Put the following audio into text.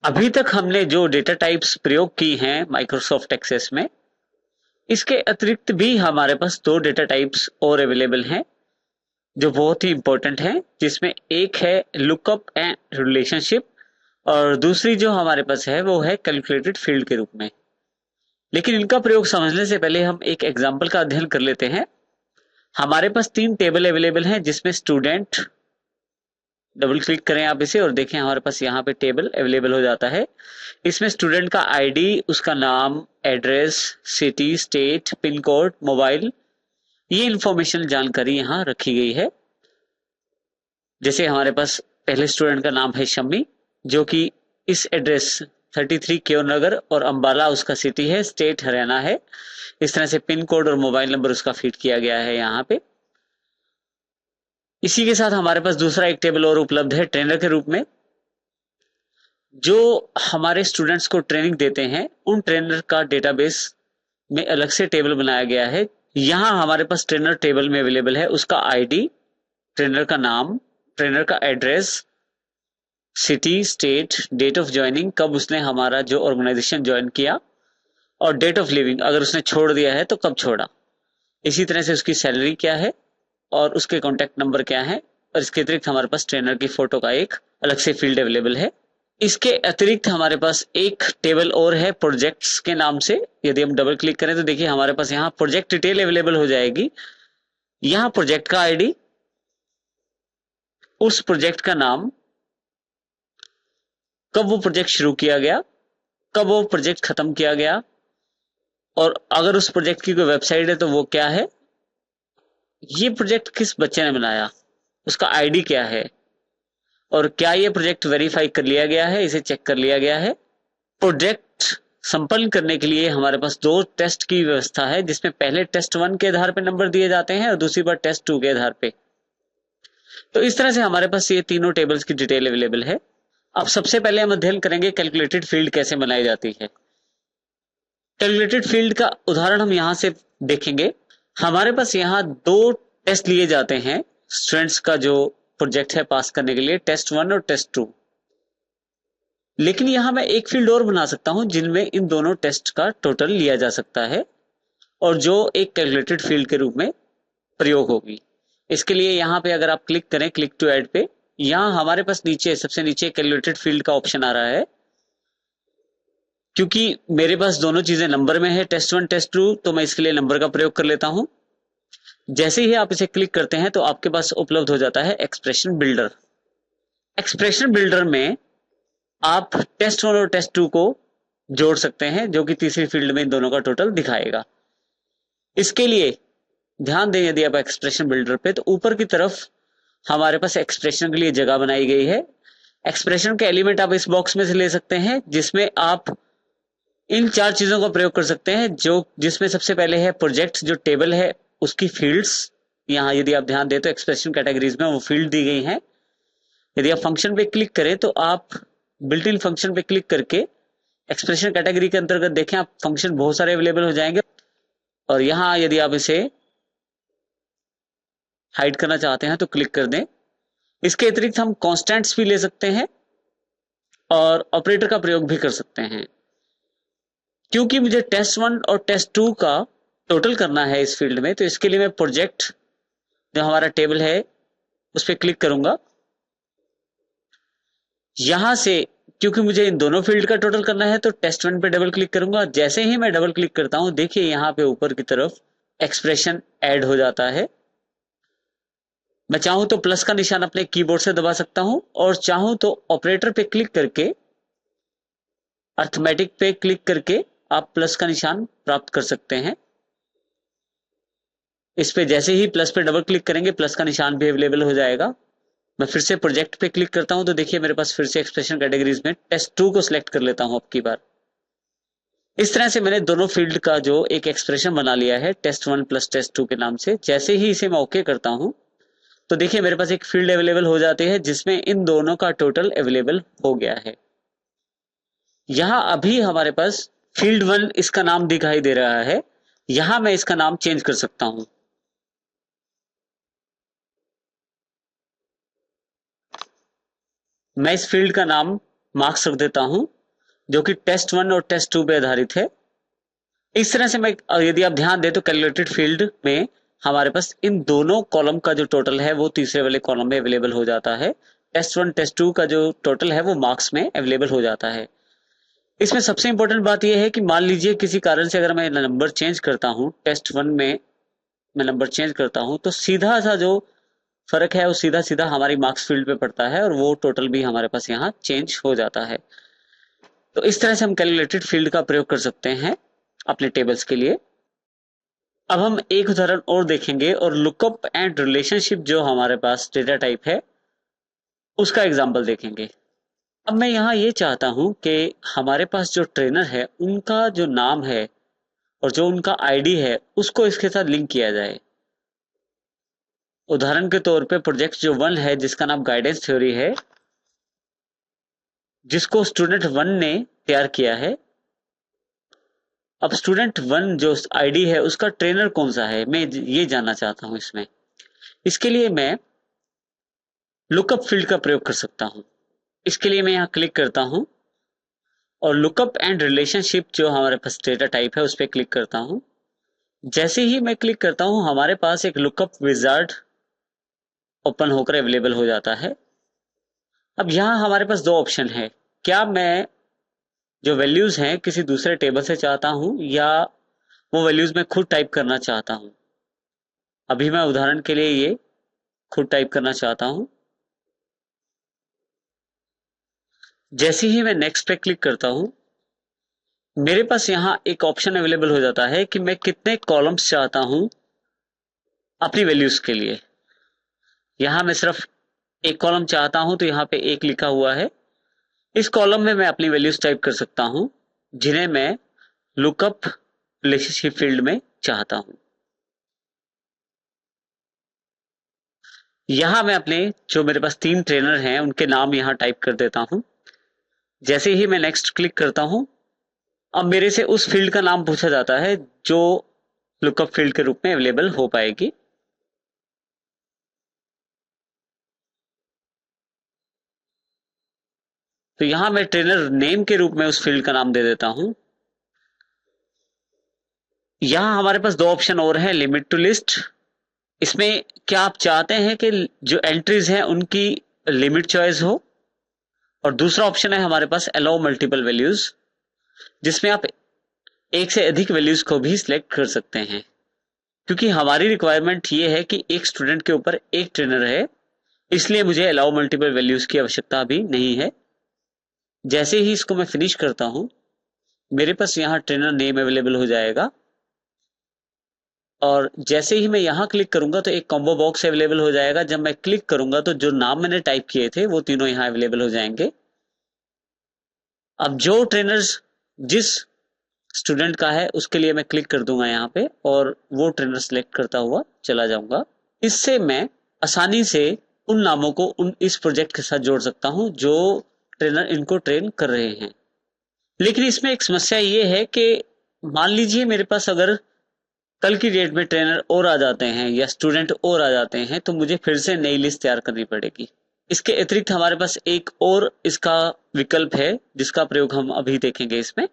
अभी तक हमने जो डेटा टाइप्स प्रयोग की हैं माइक्रोसॉफ्ट एक्सेस में, इसके अतिरिक्त भी हमारे पास दो डेटा टाइप्स और अवेलेबल हैं जो बहुत ही इंपॉर्टेंट हैं, जिसमें एक है लुकअप एंड रिलेशनशिप और दूसरी जो हमारे पास है वो है कैलकुलेटेड फील्ड के रूप में। लेकिन इनका प्रयोग समझने से पहले हम एक एग्जाम्पल का अध्ययन कर लेते हैं। हमारे पास तीन टेबल अवेलेबल हैं जिसमें स्टूडेंट, डबल क्लिक करें आप इसे और देखें हमारे पास यहाँ पे टेबल अवेलेबल हो जाता है। इसमें स्टूडेंट का आईडी, उसका नाम, address, city, state, pin code, mobile, ये इंफॉर्मेशन जानकारी यहाँ रखी गई है। जैसे हमारे पास पहले स्टूडेंट का नाम है शम्मी, जो कि इस एड्रेस 33 क्यों नगर और अंबाला उसका सिटी है, स्टेट हरियाणा है। इस तरह से पिन कोड और मोबाइल नंबर उसका फीड किया गया है यहाँ पे। इसी के साथ हमारे पास दूसरा एक टेबल और उपलब्ध है ट्रेनर के रूप में। जो हमारे स्टूडेंट्स को ट्रेनिंग देते हैं उन ट्रेनर का डेटाबेस में अलग से टेबल बनाया गया है। यहाँ हमारे पास ट्रेनर टेबल में अवेलेबल है उसका आईडी, ट्रेनर का नाम, ट्रेनर का address, city, state, date of joining, कब उसने हमारा जो ऑर्गेनाइजेशन ज्वाइन किया, और डेट ऑफ लिविंग, अगर उसने छोड़ दिया है तो कब छोड़ा। इसी तरह से उसकी सैलरी क्या है और उसके कॉन्टैक्ट नंबर क्या है। और इसके अतिरिक्त हमारे पास ट्रेनर की फोटो का एक अलग से फील्ड अवेलेबल है। इसके अतिरिक्त हमारे पास एक टेबल और है प्रोजेक्ट्स के नाम से। यदि हम डबल क्लिक करें तो देखिए हमारे पास यहाँ प्रोजेक्ट डिटेल अवेलेबल हो जाएगी। यहाँ प्रोजेक्ट का आईडी, उस प्रोजेक्ट का नाम, कब वो प्रोजेक्ट शुरू किया गया, कब वो प्रोजेक्ट खत्म किया गया, और अगर उस प्रोजेक्ट की कोई वेबसाइट है तो वो क्या है, ये प्रोजेक्ट किस बच्चे ने बनाया, उसका आईडी क्या है, और क्या ये प्रोजेक्ट वेरीफाई कर लिया गया है, इसे चेक कर लिया गया है। प्रोजेक्ट संपन्न करने के लिए हमारे पास दो टेस्ट की व्यवस्था है, जिसमें पहले टेस्ट 1 के आधार पर नंबर दिए जाते हैं और दूसरी बार टेस्ट 2 के आधार पे। तो इस तरह से हमारे पास ये तीनों टेबल्स की डिटेल अवेलेबल है। अब सबसे पहले हम अध्ययन करेंगे कैलकुलेटेड फील्ड कैसे बनाई जाती है। कैलकुलेटेड फील्ड का उदाहरण हम यहां से देखेंगे। हमारे पास यहाँ दो टेस्ट लिए जाते हैं स्टूडेंट्स का जो प्रोजेक्ट है पास करने के लिए, टेस्ट 1 और टेस्ट 2। लेकिन यहां मैं एक फील्ड और बना सकता हूं जिनमें इन दोनों टेस्ट का टोटल लिया जा सकता है और जो एक कैलकुलेटेड फील्ड के रूप में प्रयोग होगी। इसके लिए यहाँ पे अगर आप क्लिक करें क्लिक टू ऐड पे, यहाँ हमारे पास नीचे सबसे नीचे कैलकुलेटेड फील्ड का ऑप्शन आ रहा है। क्योंकि मेरे पास दोनों चीजें नंबर में है, टेस्ट 1 टेस्ट 2, तो मैं इसके लिए नंबर का प्रयोग कर लेता हूं। जैसे ही आप इसे क्लिक करते हैं तो आपके पास उपलब्ध हो जाता है एक्सप्रेशन बिल्डर। एक्सप्रेशन बिल्डर में आप टेस्ट 1 और टेस्ट 2 को जोड़ सकते हैं, जो कि तीसरी फील्ड में इन दोनों का टोटल दिखाएगा। इसके लिए ध्यान दें, यदि आप एक्सप्रेशन बिल्डर पे, तो ऊपर की तरफ हमारे पास एक्सप्रेशन के लिए जगह बनाई गई है। एक्सप्रेशन के एलिमेंट आप इस बॉक्स में से ले सकते हैं, जिसमें आप इन चार चीजों का प्रयोग कर सकते हैं, जिसमें सबसे पहले है प्रोजेक्ट, जो टेबल है उसकी फील्ड्स। यहाँ यदि आप ध्यान दें तो एक्सप्रेशन कैटेगरीज में वो फील्ड दी गई हैं। यदि आप फंक्शन पे क्लिक करें तो आप बिल्ट इन फंक्शन पे क्लिक करके एक्सप्रेशन कैटेगरी के अंतर्गत देखें, आप फंक्शन बहुत सारे अवेलेबल हो जाएंगे। और यहाँ यदि आप इसे हाइड करना चाहते हैं तो क्लिक कर दें। इसके अतिरिक्त हम कॉन्स्टेंट्स भी ले सकते हैं और ऑपरेटर का प्रयोग भी कर सकते हैं। क्योंकि मुझे टेस्ट 1 और टेस्ट 2 का टोटल करना है इस फील्ड में, तो इसके लिए मैं प्रोजेक्ट जो हमारा टेबल है उस पर क्लिक करूंगा। यहां से क्योंकि मुझे इन दोनों फील्ड का टोटल करना है तो टेस्ट 1 पे डबल क्लिक करूंगा। जैसे ही मैं डबल क्लिक करता हूं, देखिए यहाँ पे ऊपर की तरफ एक्सप्रेशन ऐड हो जाता है। मैं चाहूं तो प्लस का निशान अपने कीबोर्ड से दबा सकता हूं और चाहूं तो ऑपरेटर पे क्लिक करके, अर्थमेटिक पे क्लिक करके आप प्लस का निशान प्राप्त कर सकते हैं। इस पे जैसे ही प्लस पे डबल क्लिक करेंगे प्लस का निशान भी अवेलेबल हो जाएगा। मैं फिर से प्रोजेक्ट पे क्लिक करता हूं तो देखिए मेरे पास फिर से एक्सप्रेशन कैटेगरीज में टेस्ट 2 को सिलेक्ट कर लेता हूं अब की बार। इस तरह से मैंने दोनों फील्ड का जो एक एक्सप्रेशन बना लिया है टेस्ट 1 प्लस टेस्ट 2 के नाम से। जैसे ही इसे मैं ओके करता हूं तो देखिए मेरे पास एक फील्ड अवेलेबल हो जाती है जिसमें इन दोनों का टोटल अवेलेबल हो गया है। यहां अभी हमारे पास फील्ड 1 इसका नाम दिखाई दे रहा है। यहां मैं इसका नाम चेंज कर सकता हूं। मैं इस फील्ड का नाम मार्क्स रख देता हूं जो कि टेस्ट 1 और टेस्ट 2 पे आधारित है। इस तरह से मैं, यदि आप ध्यान दें तो कैलकुलेटेड फील्ड में हमारे पास इन दोनों कॉलम का जो टोटल है वो तीसरे वाले कॉलम में अवेलेबल हो जाता है। टेस्ट 1 टेस्ट 2 का जो टोटल है वो मार्क्स में अवेलेबल हो जाता है। इसमें सबसे इंपॉर्टेंट बात यह है कि मान लीजिए किसी कारण से अगर मैं नंबर चेंज करता हूं, टेस्ट 1 में मैं नंबर चेंज करता हूं, तो सीधा सा जो फर्क है वो सीधा सीधा हमारी मार्क्स फील्ड पे पड़ता है और वो टोटल भी हमारे पास यहाँ चेंज हो जाता है। तो इस तरह से हम कैलकुलेटेड फील्ड का प्रयोग कर सकते हैं अपने टेबल्स के लिए। अब हम एक उदाहरण और देखेंगे और लुकअप एंड रिलेशनशिप जो हमारे पास डेटा टाइप है उसका एग्जाम्पल देखेंगे। अब मैं यहाँ ये चाहता हूं कि हमारे पास जो ट्रेनर है उनका जो नाम है और जो उनका आईडी है उसको इसके साथ लिंक किया जाए। उदाहरण के तौर पे प्रोजेक्ट जो 1 है जिसका नाम गाइडेंस थ्योरी है, जिसको स्टूडेंट 1 ने तैयार किया है। अब स्टूडेंट 1 जो आईडी है उसका ट्रेनर कौन सा है मैं ये जानना चाहता हूं इसमें। इसके लिए मैं लुकअप फील्ड का प्रयोग कर सकता हूं। इसके लिए मैं यहाँ क्लिक करता हूं और लुकअप एंड रिलेशनशिप जो हमारे पास डेटा टाइप है उस पर क्लिक करता हूं। जैसे ही मैं क्लिक करता हूं हमारे पास एक लुकअप विजार्ड ओपन होकर अवेलेबल हो जाता है। अब यहाँ हमारे पास दो ऑप्शन है, क्या मैं जो वैल्यूज हैं किसी दूसरे टेबल से चाहता हूं या वो वैल्यूज मैं खुद टाइप करना चाहता हूं। अभी मैं उदाहरण के लिए ये खुद टाइप करना चाहता हूं। जैसे ही मैं नेक्स्ट पे क्लिक करता हूं मेरे पास यहाँ एक ऑप्शन अवेलेबल हो जाता है कि मैं कितने कॉलम्स चाहता हूं अपनी वैल्यूज के लिए। यहाँ मैं सिर्फ एक कॉलम चाहता हूं तो यहाँ पे एक लिखा हुआ है। इस कॉलम में मैं अपनी वैल्यूज टाइप कर सकता हूं जिन्हें मैं लुकअप रिलेशनशिप फील्ड में चाहता हूं। यहां मैं अपने जो मेरे पास 3 ट्रेनर हैं उनके नाम यहां टाइप कर देता हूं। जैसे ही मैं नेक्स्ट क्लिक करता हूं अब मेरे से उस फील्ड का नाम पूछा जाता है जो लुकअप फील्ड के रूप में अवेलेबल हो पाएगी। तो यहां मैं ट्रेनर नेम के रूप में उस फील्ड का नाम दे देता हूं। यहां हमारे पास दो ऑप्शन और हैं, लिमिट टू लिस्ट। इसमें क्या आप चाहते हैं कि जो एंट्रीज हैं उनकी लिमिट चॉइस हो, और दूसरा ऑप्शन है हमारे पास अलाउ मल्टीपल वैल्यूज, जिसमें आप एक से अधिक वैल्यूज को भी सिलेक्ट कर सकते हैं। क्योंकि हमारी रिक्वायरमेंट ये है कि एक स्टूडेंट के ऊपर एक ट्रेनर है, इसलिए मुझे अलाउ मल्टीपल वैल्यूज की आवश्यकता भी नहीं है। जैसे ही इसको मैं फिनिश करता हूं मेरे पास यहाँ ट्रेनर नेम अवेलेबल हो जाएगा, और जैसे ही मैं यहाँ क्लिक करूंगा तो एक कॉम्बो बॉक्स अवेलेबल हो जाएगा। जब मैं क्लिक करूंगा तो जो नाम मैंने टाइप किए थे वो तीनों यहाँ अवेलेबल हो जाएंगे। अब जो ट्रेनर्स जिस स्टूडेंट का है उसके लिए मैं क्लिक कर दूंगा यहाँ पे और वो ट्रेनर सेलेक्ट करता हुआ चला जाऊंगा। इससे मैं आसानी से उन नामों को उन इस प्रोजेक्ट के साथ जोड़ सकता हूं जो ट्रेनर इनको ट्रेन कर रहे हैं। लेकिन इसमें एक समस्या ये है कि मान लीजिए मेरे पास अगर कल की डेट में ट्रेनर और आ जाते हैं या स्टूडेंट और आ जाते हैं तो मुझे फिर से नई लिस्ट तैयार करनी पड़ेगी। इसके अतिरिक्त हमारे पास एक और इसका विकल्प है जिसका प्रयोग हम अभी देखेंगे इसमें।